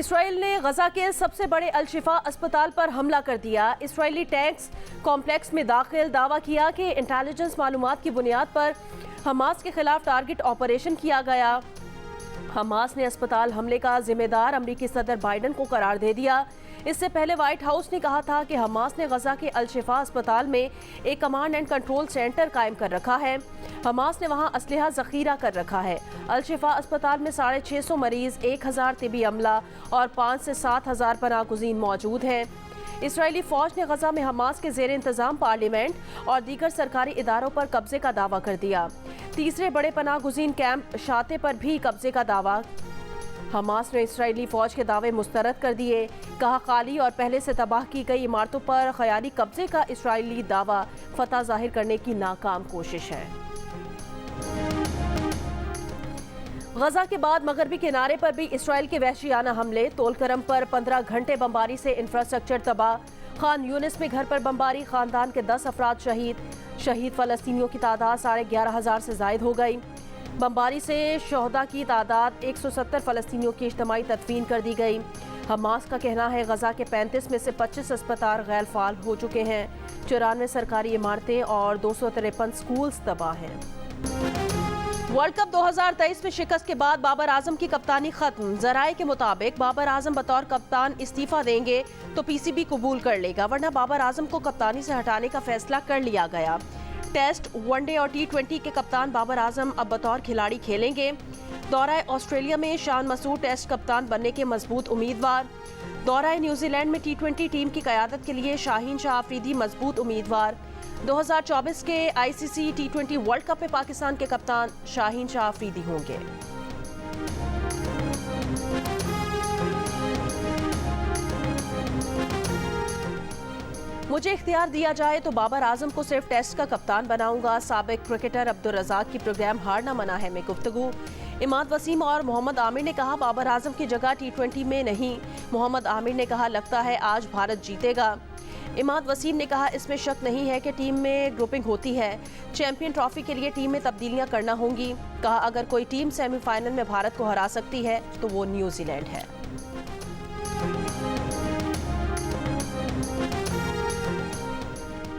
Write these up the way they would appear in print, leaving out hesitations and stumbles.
Israel ने गजा के सबसे बड़े अल-शिफा अस्पताल पर हमला कर दिया। इसराइली टैंक्स कॉम्प्लेक्स में दाखिल दावा किया कि इंटेलिजेंस मालूमात की बुनियाद पर हमास के खिलाफ टारगेट ऑपरेशन किया गया। हमास ने अस्पताल हमले का जिम्मेदार अमरीकी सदर बाइडन को करार दे दिया। इससे पहले व्हाइट हाउस ने कहा था कि हमास ने गजा के अल-शिफा अस्पताल में एक कमांड एंड कंट्रोल सेंटर कायम कर रखा है। हमास ने वहां असलहा जखीरा कर रखा है। अल-शिफा अस्पताल में 650 मरीज, 1000 तिबी अमला और 5 से 7000 पनाह गुज़ीन मौजूद हैं। इसराइली फौज ने गजा में हमास के ज़ेर इंतज़ाम पार्लियामेंट और दीगर सरकारी इदारों पर कब्जे का दावा कर दिया। तीसरे बड़े पनाह गुज़ीन कैंप शाते पर भी कब्जे का दावा। हमास ने इसराइली फौज के दावे मुस्तरद कर दिए। कहा, खाली और पहले से तबाह की गई इमारतों पर ख़याली कब्जे का इसराइली दावा फतह जाहिर करने की नाकाम कोशिश है। गजा के बाद मगरबी किनारे पर भी इसराइल के वहशियाना हमले। तोलकरम पर 15 घंटे बमबारी से इंफ्रास्ट्रक्चर तबाह। खान यूनिस में घर पर बमबारी, खानदान के 10 अफराद शहीद फ़लस्तीनियों की तादाद 11,500 से ज़ायद हो गई। बमबारी से शहदा की तादाद 170 फ़लस्तीनियों की इज्तिमाई तदफीन कर दी गई। हमास का कहना है गजा के 35 में से 25 अस्पताल गैर फाल हो चुके हैं। 94 सरकारी इमारतें और 253 स्कूल्स तबाह हैं। वर्ल्ड कप 2023 में शिकस्त के बाद बाबर आजम की कप्तानी खत्म। जराए के मुताबिक बाबर आजम बतौर कप्तान इस्तीफा देंगे तो पीसीबी कबूल कर लेगा, वरना बाबर आजम को कप्तानी से हटाने का फैसला कर लिया गया। टेस्ट, वनडे और T20 के कप्तान बाबर आजम अब बतौर खिलाड़ी खेलेंगे। दौरा ऑस्ट्रेलिया में शान मसूद टेस्ट कप्तान बनने के मजबूत उम्मीदवार। दौरा न्यूजीलैंड में T20 टीम की क़यादत के लिए शाहीन शाह अफरीदी मजबूत उम्मीदवार। 2024 के ICC T20 वर्ल्ड कप में पाकिस्तान के कप्तान शाहीन शाह अफरीदी होंगे। मुझे इख्तियार दिया जाए तो बाबर आजम को सिर्फ टेस्ट का कप्तान बनाऊंगा। साबिक क्रिकेटर अब्दुल रज़ाक की प्रोग्राम हार न मना है में गुफ्तगू। इमाद वसीम और मोहम्मद आमिर ने कहा, बाबर आजम की जगह T20 में नहीं। मोहम्मद आमिर ने कहा, लगता है आज भारत जीतेगा। इमाद वसीम ने कहा, इसमें शक नहीं है कि टीम में ग्रुपिंग होती है। चैंपियन ट्रॉफी के लिए टीम में तब्दीलियां करना होंगी। कहा, अगर कोई टीम सेमीफाइनल में भारत को हरा सकती है तो वो न्यूजीलैंड है।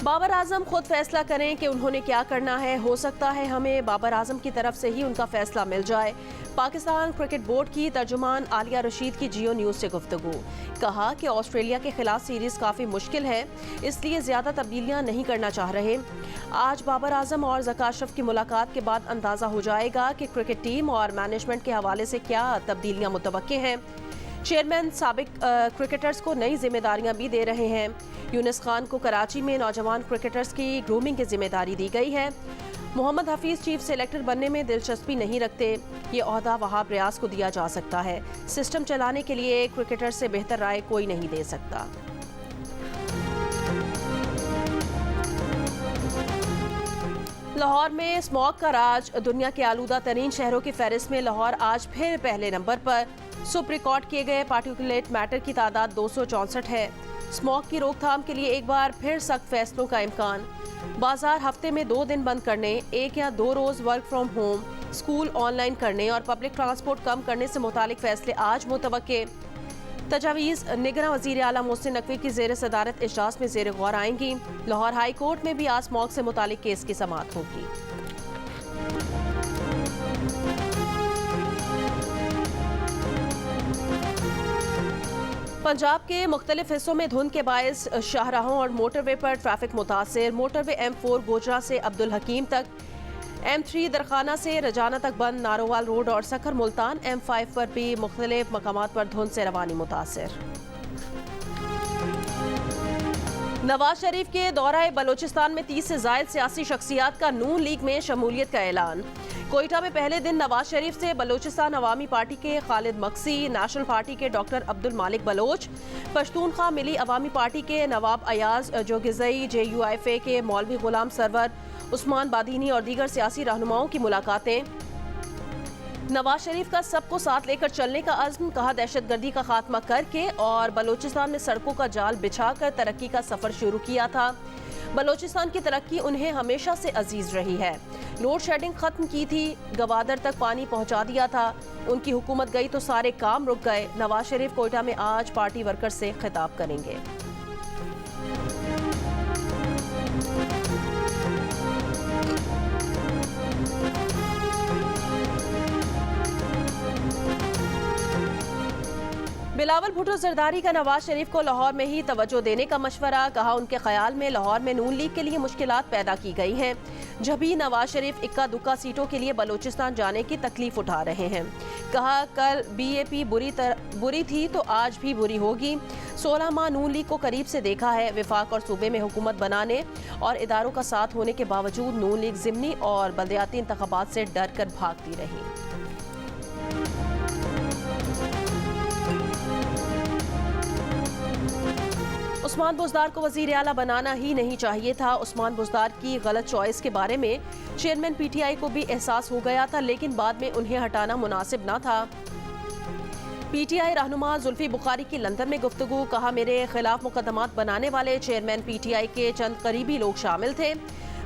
बाबर आजम खुद फैसला करें कि उन्होंने क्या करना है। हो सकता है हमें बाबर आजम की तरफ से ही उनका फैसला मिल जाए। पाकिस्तान क्रिकेट बोर्ड की तर्जुमान आलिया रशीद की जियो न्यूज़ से गुफ्तगू। कहा कि ऑस्ट्रेलिया के खिलाफ सीरीज काफ़ी मुश्किल है, इसलिए ज़्यादा तब्दीलियां नहीं करना चाह रहे। आज बाबर आजम और ज़का अशरफ की मुलाकात के बाद अंदाज़ा हो जाएगा कि क्रिकेट टीम और मैनेजमेंट के हवाले से क्या तब्दीलियां मुतवक्के हैं। चेयरमैन साबिक क्रिकेटर्स को नई जिम्मेदारियां भी दे रहे हैं। यूनिस खान को कराची में नौजवान क्रिकेटर्स की ग्रूमिंग की जिम्मेदारी दी गई है। मोहम्मद हफीज चीफ सेलेक्टर बनने में दिलचस्पी नहीं रखते। ये ओहदा वहाब रियाज को दिया जा सकता है। सिस्टम चलाने के लिए क्रिकेटर से बेहतर राय कोई नहीं दे सकता। लाहौर में स्मॉग का राज। दुनिया के आलूदा तरीन शहरों की फहरिस्त में लाहौर आज फिर पहले नंबर पर। सुप रिकॉर्ड किए गए पार्टिकुलेट मैटर की तादाद 264 है। स्मॉग की रोकथाम के लिए एक बार फिर सख्त फैसलों का इम्कान। बाजार हफ्ते में 2 दिन बंद करने, 1 या 2 रोज़ work from home, school online करने और पब्लिक ट्रांसपोर्ट कम करने से मुतालिक फैसले आज मुतवक्के। तजावीज़ निगरां वज़ीर आला मोहसिन नकवी की ज़ेर सदारत इजलास में ज़ेर गौर आएंगी। लाहौर हाई कोर्ट में भी आज स्मॉग से मुतालिक केस की समाअत होगी। पंजाब के मुख्तलिफ हिस्सों में धुंध के बायस शाहराहों और मोटरवे पर ट्रैफिक मुतासिर। मोटरवे M4 गोजरा से अब्दुल हकीम तक, M3 दरखाना से रजाना तक बंद। नारोवाल रोड और सखर मुल्तान M5 पर भी मुख्तलिफ मकामात पर धुंध से रवानी मुतासिर। नवाज शरीफ के दौरा बलोचिस्तान में 30 से ज़ायद सियासी शख्सियात का नून लीग में शमूलियत का ऐलान। कोयटा में पहले दिन नवाज शरीफ से बलोचिस्तान अवामी पार्टी के खालिद मक्सी, नेशनल पार्टी के डॉक्टर अब्दुल मालिक बलोच, पश्तूनख्वा मिली अवामी पार्टी के नवाब अयाज जोगिज़ई, JUIFA के मौलवी गुलाम सरवर, उस्मान बादीनी और दीगर सियासी रहनुमाओं की मुलाकातें। नवाज शरीफ का सबको साथ लेकर चलने का अज़्म। कहा, दहशतगर्दी का खात्मा करके और बलोचिस्तान में सड़कों का जाल बिछाकर तरक्की का सफ़र शुरू किया था। बलोचिस्तान की तरक्की उन्हें हमेशा से अजीज रही है। लोड शेडिंग खत्म की थी, गवादर तक पानी पहुंचा दिया था। उनकी हुकूमत गई तो सारे काम रुक गए। नवाज शरीफ कोयटा में आज पार्टी वर्कर्स से खिताब करेंगे। बिलावल भुट्टो जरदारी का नवाज शरीफ को लाहौर में ही तवज्जो देने का मशवरा। कहा उनके ख्याल में लाहौर में नून लीग के लिए मुश्किलात पैदा की गई हैं। जब भी नवाज शरीफ इक्का दुक्का सीटों के लिए बलूचिस्तान जाने की तकलीफ उठा रहे हैं। कहा कल बीएपी बुरी थी तो आज भी बुरी होगी। 16 माह नून लीग को करीब से देखा है। विफाक और सूबे में हुकूमत बनाने और इदारों का साथ होने के बावजूद नून लीग ज़िमनी और बल्दियाती इंतखाबात से डर कर भागती रही। उस्मान बुज़दार को वज़ीर आला बनाना ही नहीं चाहिए था। उस्मान बुज़दार की गलत चॉइस के बारे में चेयरमैन पीटीआई को भी एहसास हो गया था, लेकिन बाद में उन्हें हटाना मुनासिब न था। पीटीआई रहनुमा जुल्फी बुखारी की लंदन में गुफ्तगू। कहा मेरे खिलाफ मुकदमात बनाने वाले चेयरमैन पीटीआई के चंद करीबी लोग शामिल थे।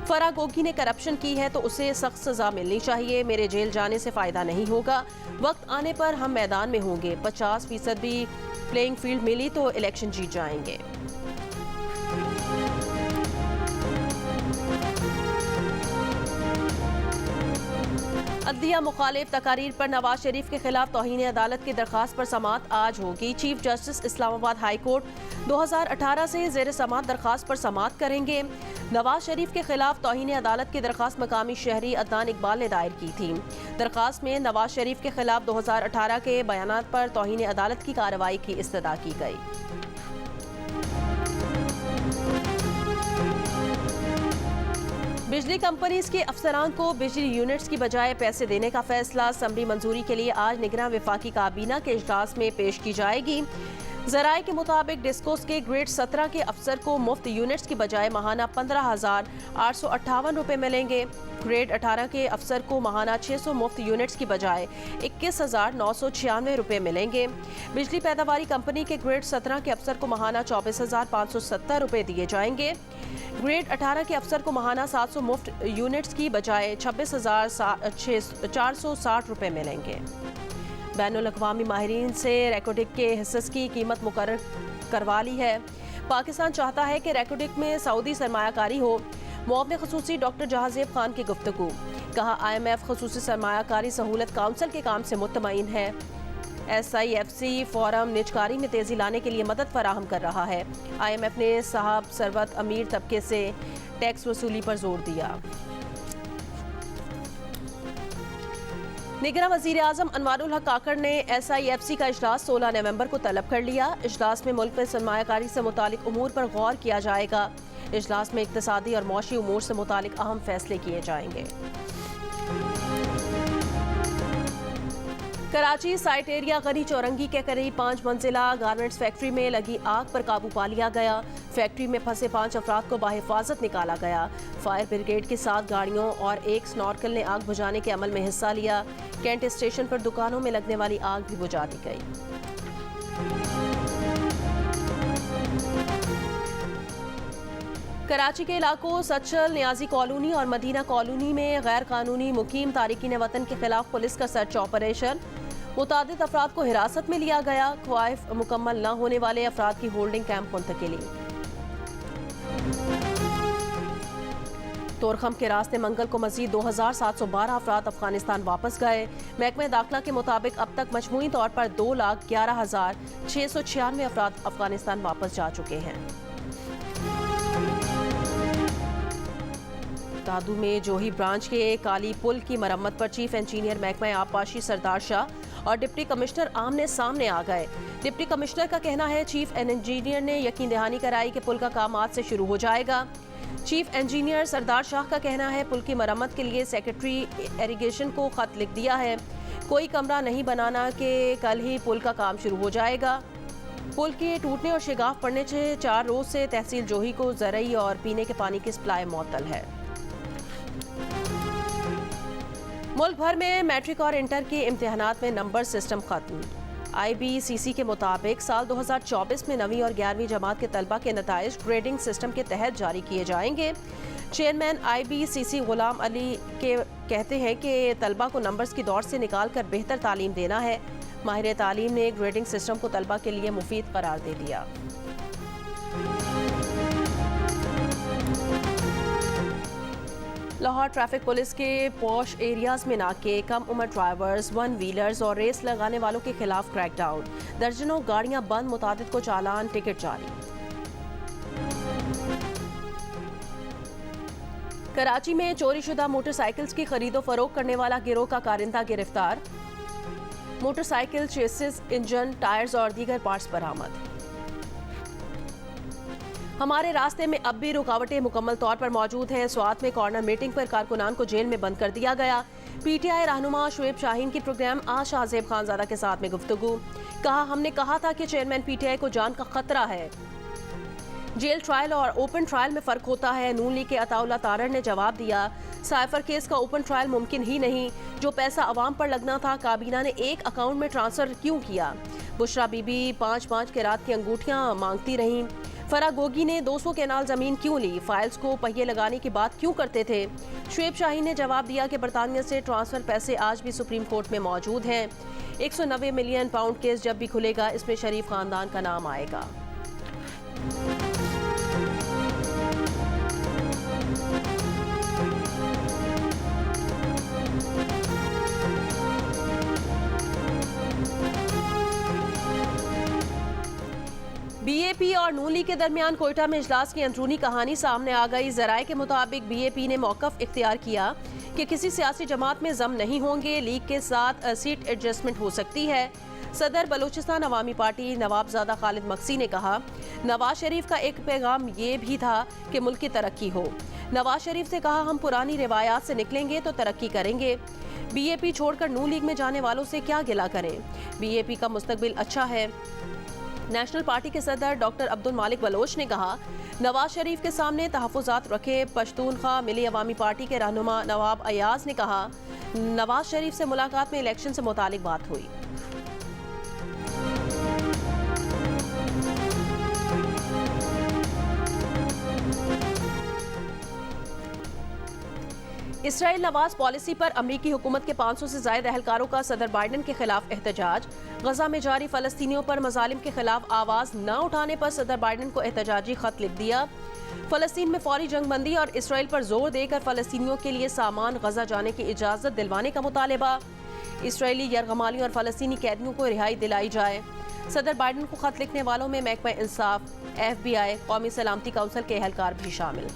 फराह गोगी ने करप्शन की है तो उसे सख्त सजा मिलनी चाहिए। मेरे जेल जाने से फ़ायदा नहीं होगा। वक्त आने पर हम मैदान में होंगे। 50% भी प्लेइंग फील्ड मिली तो इलेक्शन जीत जाएंगे। अदलिया मुखालिफ तकारीर पर नवाज शरीफ के खिलाफ तौहीन अदालत की दरखास्त पर समाअत आज होगी। Chief justice Islamabad high court 2018 से ज़ेर समाअत दरखास्त पर समाअत करेंगे। नवाज शरीफ के खिलाफ तौहीन अदालत की दरखास्त मकामी शहरी अदनान इकबाल ने दायर की थी। दरखास्त में नवाज शरीफ के खिलाफ 2018 के बयानात पर तौहीन अदालत की कार्रवाई की इस्तदा की गई। बिजली कंपनीज के अफसरान को बिजली यूनिट्स की बजाय पैसे देने का फैसला असम्बली मंजूरी के लिए आज निगरान वफाकी काबीना के इजलास में पेश की जाएगी। ज़राए के मुताबिक डिस्कोस के ग्रेड 17 के अफसर को मुफ्त यूनिट्स की बजाय माहाना 15,858 रुपये मिलेंगे। ग्रेड 18 के अफसर को माहाना 600 मुफ्त यूनिट्स की बजाय 21,996 रुपये मिलेंगे। बिजली पैदावारी कंपनी के ग्रेड 17 के अफसर को माहाना 24,570 रुपये दिए जाएंगे। ग्रेड 18 के अफसर को माहाना 700 मुफ्त यूनिट्स की बजाय 26,460 रुपये मिलेंगे। बैनुल-अक़वामी माहिरीन से रैकोडिक के हिस्स की कीमत मुकर्रर करवा ली है। पाकिस्तान चाहता है कि रैकोडिक में सऊदी सरमायाकारी हो। मुअव्विन ख़ुसूसी डॉक्टर जहाज़ेब खान की गुफ्तगू। कहा IMF ख़ुसूसी सरमायाकारी सहूलत काउंसिल के काम से मुतमईन है। SIFC फोरम निजकारी में तेज़ी लाने के लिए मदद फराहम कर रहा है। IMF ने साहब सरवत अमीर तबके से टैक्स वसूली पर जोर दिया। निगरान वज़ीर आज़म अनवारुल हक काकड़ ने SIFC का इजलास 16 नवंबर को तलब कर लिया। इजलास में मुल्क में सरमायाकारी से मुतालिक उमूर पर गौर किया जाएगा। इजलास में इक्तिसादी और मौशी उमूर से मुतालिक अहम फैसले किए जाएंगे। कराची साइट एरिया गनी चौरंगी के करीब 5 मंजिला गारमेंट्स फैक्ट्री में लगी आग पर काबू पा लिया गया। फैक्ट्री में फंसे 5 अफराद को बाहिफाजत निकाला गया। फायर ब्रिगेड के 7 गाड़ियों और एक स्नॉर्कल ने आग बुझाने के अमल में हिस्सा लिया। कैंट स्टेशन पर दुकानों में लगने वाली आग भी बुझा दी गई। कराची के इलाकों सचल, नियाजी कॉलोनी और मदीना कॉलोनी में गैर कानूनी मुकीम तारिकीन वतन के खिलाफ पुलिस का सर्च ऑपरेशन। मुतादिद अफराद को हिरासत में लिया गया। ख्वाहिश मुकम्मल न होने वाले अफराद की होल्डिंग कैंप मुंतकिली। तोरखम के रास्ते मंगल को मजीद 2,712 अफराद अफगानिस्तान वापस गए। महकमे दाखिला के मुताबिक अब तक मजमूई तौर पर 2,11,696 अफराद अफगानिस्तान वापस जा चुके हैं। दादू में जोही ब्रांच के काली पुल की मरम्मत पर चीफ इंजीनियर महकमा आबपाशी सरदार शाह और डिप्टी कमिश्नर आमने सामने आ गए। डिप्टी कमिश्नर का कहना है चीफ इंजीनियर ने यकीन दहानी कराई कि पुल का काम आज से शुरू हो जाएगा। चीफ इंजीनियर सरदार शाह का कहना है पुल की मरम्मत के लिए सेक्रेटरी इरिगेशन को खत लिख दिया है। कोई कमरा नहीं बनाना कि कल ही पुल का काम शुरू हो जाएगा। पुल के टूटने और शिगाफ पड़ने से 4 रोज से तहसील जोही को ज़रई और पीने के पानी की सप्लाई मुअत्तल है। मुल्क भर में मैट्रिक और इंटर के इम्तिहानात में नंबर सिस्टम खत्म। IBCC के मुताबिक साल 2024 में 9वीं और 11वीं जमात के तलबा के नताइज ग्रेडिंग सिस्टम के तहत जारी किए जाएंगे। चेयरमैन IBCC गुलाम अली के कहते हैं कि तलबा को नंबर्स की दौड़ से निकाल कर बेहतर तालीम देना है। माहिर तालीम ने ग्रेडिंग सिस्टम को तलबा के लिए मुफीद करार दे दिया। लाहौर ट्रैफिक पुलिस के पॉश एरियाज में नाके, कम उम्र ड्राइवर्स, वन व्हीलर्स और रेस लगाने वालों के खिलाफ क्रैकडाउन। दर्जनों गाड़ियां बंद, मुतादिद को चालान, टिकट जारी। कराची में चोरीशुदा मोटरसाइकिल्स की खरीदो फरोख्त करने वाला गिरोह का कारिंदा गिरफ्तार। मोटरसाइकिल, चेसिस, इंजन, टायर्स और दीगर पार्ट्स बरामद। हमारे रास्ते में अब भी रुकावटें मुकम्मल तौर पर मौजूद हैं। स्वात में कॉर्नर मीटिंग पर कारकुनान को जेल में बंद कर दिया गया। PTI रहनुमा शुएब शाहीन की प्रोग्राम आज शाहजेब खानजादा के साथ में गुफ्तगू। कहा, हमने कहा था कि चेयरमैन PTI को जान का खतरा है। जेल ट्रायल और ओपन ट्रायल में फ़र्क होता है। नून लीग के अताउल्लाह तारड़ ने जवाब दिया, साइफर केस का ओपन ट्रायल मुमकिन ही नहीं। जो पैसा अवाम पर लगना था, काबीना ने एक अकाउंट में ट्रांसफ़र क्यों किया। बुशरा बीबी 5-5 कैरात की अंगूठियाँ मांगती रहीं। फरा गोगी ने 200 केनाल ज़मीन क्यों ली। फाइल्स को पहिए लगाने की बात क्यों करते थे। शुएब शाहीन ने जवाब दिया कि बरतानिया से ट्रांसफ़र पैसे आज भी सुप्रीम कोर्ट में मौजूद हैं। 190 मिलियन पाउंड केस जब भी खुलेगा, इसमें शरीफ ख़ानदान का नाम आएगा। BAP और नून लीग के दरमियान कोयटा में इजलास की अंदरूनी कहानी सामने आ गई। ज़राए के मुताबिक BAP ने मौक़िफ़ इख्तियार किया कि किसी सियासी जमात में ज़म नहीं होंगे। लीग के साथ सीट एडजस्टमेंट हो सकती है। सदर बलूचिस्तान अवामी पार्टी नवाबजादा खालिद मक्सी ने कहा, नवाज शरीफ का एक पैगाम ये भी था कि मुल्क की तरक्की हो। नवाज शरीफ से कहा, हम पुरानी रिवायात से निकलेंगे तो तरक्की करेंगे। BAP छोड़कर नून लीग में जाने वालों से क्या गिला करें। BAP का मुस्तकबिल अच्छा है। नेशनल पार्टी के सदर डॉक्टर अब्दुल मालिक बलोच ने कहा, नवाज शरीफ के सामने तहफ़्फ़ुज़ात रखे। पश्तूनख्वा मिली अवामी पार्टी के रहनुमा नवाब अयाज ने कहा, नवाज शरीफ से मुलाकात में इलेक्शन से मुतालिक बात हुई। इसराइल नवाज पॉलिसी पर अमरीकी हुकूमत के 500 से ज़ायद अहलकारों का सदर बाइडन के खिलाफ एहतजाज। गजा में जारी फ़लस्तीनियों पर मज़ालिम के खिलाफ आवाज़ न उठाने पर सदर बाइडन को एहतजाजी खत लिख दिया। फ़लस्तीन में फौरी जंगबंदी और इसराइल पर जोर देकर फ़लस्तीनियों के लिए सामान गजा जाने की इजाज़त दिलवाने का मुतालबा। इसराइली यरगमालियों और फ़लस्तीनी कैदियों को रिहाई दिलाई जाए। सदर बाइडन को खत लिखने वालों में महकमा इंसाफ, FBI, कौमी सलामती काउंसिल के अहलकार भी शामिल।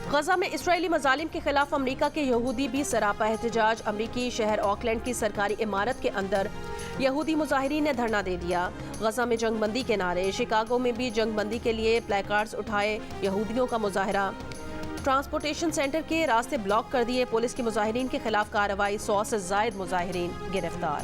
गजा में इसराइली मज़ालिम के खिलाफ अमरीका के यहूदी भी सरापा एहतजाज। अमरीकी शहर ऑकलैंड की सरकारी इमारत के अंदर यहूदी मुजाहिरीन ने धरना दे दिया। गजा में जंगबंदी के नारे। शिकागो में भी जंगबंदी के लिए प्लेकार्ड्स उठाए यहूदियों का मुजाहरा। ट्रांसपोर्टेशन सेंटर के रास्ते ब्लॉक कर दिए। पुलिस की मुजाहिरीन के खिलाफ कार्रवाई। 100 से ज़ायद मुजाहिरीन गिरफ्तार।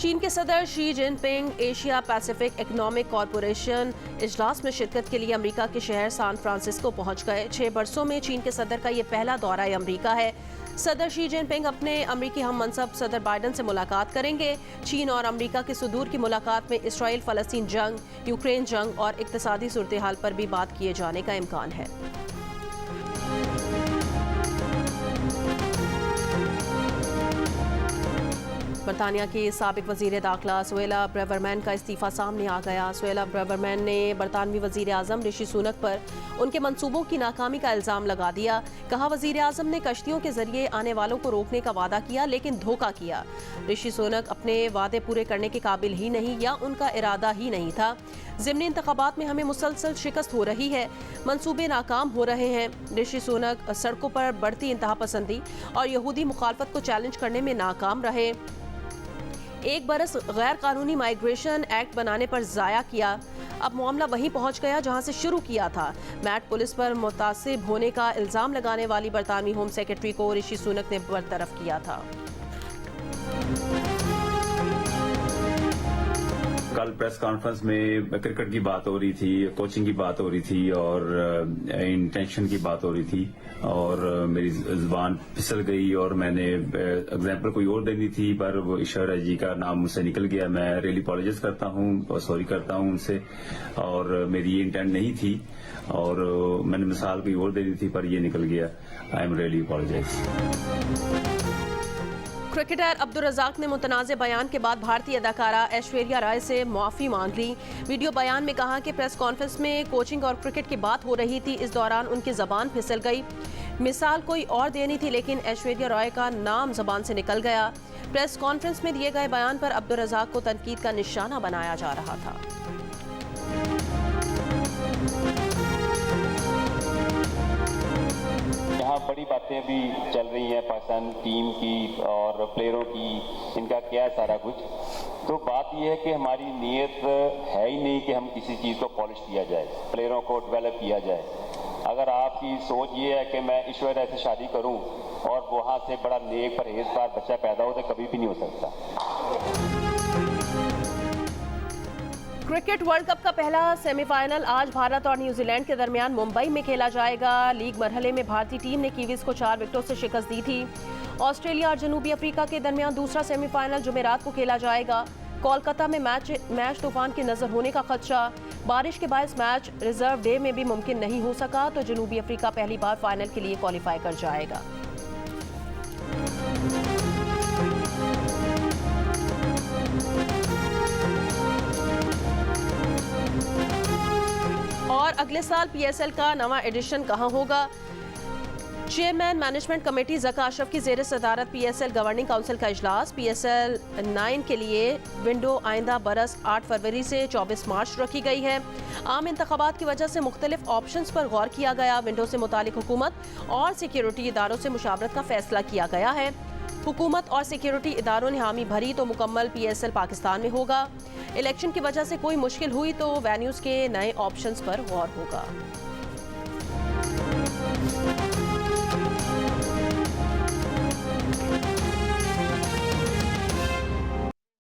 चीन के सदर Xi Jinping Asia Pacific economic corporation इजलास में शिरकत के लिए अमेरिका के शहर सैन फ्रांसिस्को पहुंच गए। 6 बरसों में चीन के सदर का ये पहला दौरा अमेरिका है। सदर शी जिनपिंग अपने अमेरिकी हम मनसब सदर बाइडन से मुलाकात करेंगे। चीन और अमेरिका की सुदूर की मुलाकात में इसराइल फ़लस्तीन जंग, यूक्रेन जंग और इक़्तिसादी सूरत हाल पर भी बात किए जाने का इम्कान है। बरतानिया की साबिक वज़ीर दाखिला सुएला ब्रेवरमैन का इस्तीफ़ा सामने आ गया। सुएला ब्रेवरमैन ने बरतानवी वज़ीर आज़म ऋषि सुनक पर उनके मंसूबों की नाकामी का इल्ज़ाम लगा दिया। कहा, वज़ीर आज़म ने कश्तियों के ज़रिए आने वालों को रोकने का वादा किया लेकिन धोखा किया। ऋषि सुनक अपने वादे पूरे करने के काबिल ही नहीं या उनका इरादा ही नहीं था। ज़िमनी इंतखाबात में हमें मुसलसल शिकस्त हो रही है, मंसूबे नाकाम हो रहे हैं। ऋषि सुनक सड़कों पर बढ़ती इंतहा पसंदी और यहूदी मुखालफत को चैलेंज करने में नाकाम रहे। एक बरस गैर कानूनी माइग्रेशन एक्ट बनाने पर ज़ाया किया। अब मामला वहीं पहुंच गया जहां से शुरू किया था। मैट पुलिस पर मुतासिब होने का इल्ज़ाम लगाने वाली बरतानवी होम सेक्रेटरी को ऋषि सुनक ने बरतरफ किया था। कल प्रेस कॉन्फ्रेंस में क्रिकेट की बात हो रही थी, कोचिंग की बात हो रही थी और इंटेंशन की बात हो रही थी और मेरी जुबान फिसल गई और मैंने एग्जाम्पल कोई और देनी थी पर वो ईश्वर जी का नाम मुझसे निकल गया। मैं रियली अपॉलोजाइज करता हूँ और सॉरी करता हूँ उनसे और मेरी ये इंटेंट नहीं थी और मैंने मिसाल कोई और देनी थी पर ये निकल गया। I am really apologize. Cricketer Abdul Razzaq ने मुतनाज़ बयान के बाद भारतीय अदाकारा ऐश्वर्या राय से माफ़ी मांग ली। वीडियो बयान में कहा कि प्रेस कॉन्फ्रेंस में कोचिंग और क्रिकेट की बात हो रही थी, इस दौरान उनकी ज़बान फिसल गई। मिसाल कोई और देनी थी लेकिन ऐश्वर्या राय का नाम ज़बान से निकल गया। प्रेस कॉन्फ्रेंस में दिए गए बयान पर अब्दुल रज़ाक को तनकीद का निशाना बनाया जा रहा था। यहाँ बड़ी बातें भी चल रही हैं पाकिस्तान टीम की और प्लेयरों की, इनका क्या है सारा कुछ। तो बात यह है कि हमारी नीयत है ही नहीं कि हम किसी चीज़ को पॉलिश किया जाए, प्लेयरों को डेवलप किया जाए। अगर आपकी सोच ये है कि मैं ईश्वर से शादी करूं और वहाँ से बड़ा नेक परहेजगार बच्चा पैदा हो, तो कभी भी नहीं हो सकता। क्रिकेट वर्ल्ड कप का पहला सेमीफाइनल आज भारत और न्यूजीलैंड के दरमियान मुंबई में खेला जाएगा। लीग मरहले में भारतीय टीम ने कीवीज को 4 विकेटों से शिकस्त दी थी। ऑस्ट्रेलिया और जनूबी अफ्रीका के दरमियान दूसरा सेमीफाइनल जुमेरात को खेला जाएगा। कोलकाता में मैच तूफान की नजर होने का खदशा, बारिश के बायस मैच रिजर्व डे में भी मुमकिन नहीं हो सका, तो जनूबी अफ्रीका पहली बार फाइनल के लिए क्वालिफाई कर जाएगा। और अगले साल पीएसएल का नवा एडिशन कहां होगा? Chairman management committee Zaka Ashraf की ज़ेर सदारत पीएसएल गवर्निंग काउंसिल का इजलास। पीएसएल 9 के लिए विंडो आइंदा बरस 8 फरवरी से 24 मार्च रखी गई है। आम इंतखाबात की वजह से मुख्तलिफ ऑप्शंस पर गौर किया गया। विंडो से मुतालिक हुकूमत और सिक्योरिटी इदारों से मुशावरत का फैसला किया गया है। हुकूमत और सिक्योरिटी इदारों ने हामी भरी तो मुकम्मल पीएसएल पाकिस्तान में होगा। इलेक्शन की वजह से कोई मुश्किल हुई तो वेन्यूज़ के नए ऑप्शंस पर गौर होगा।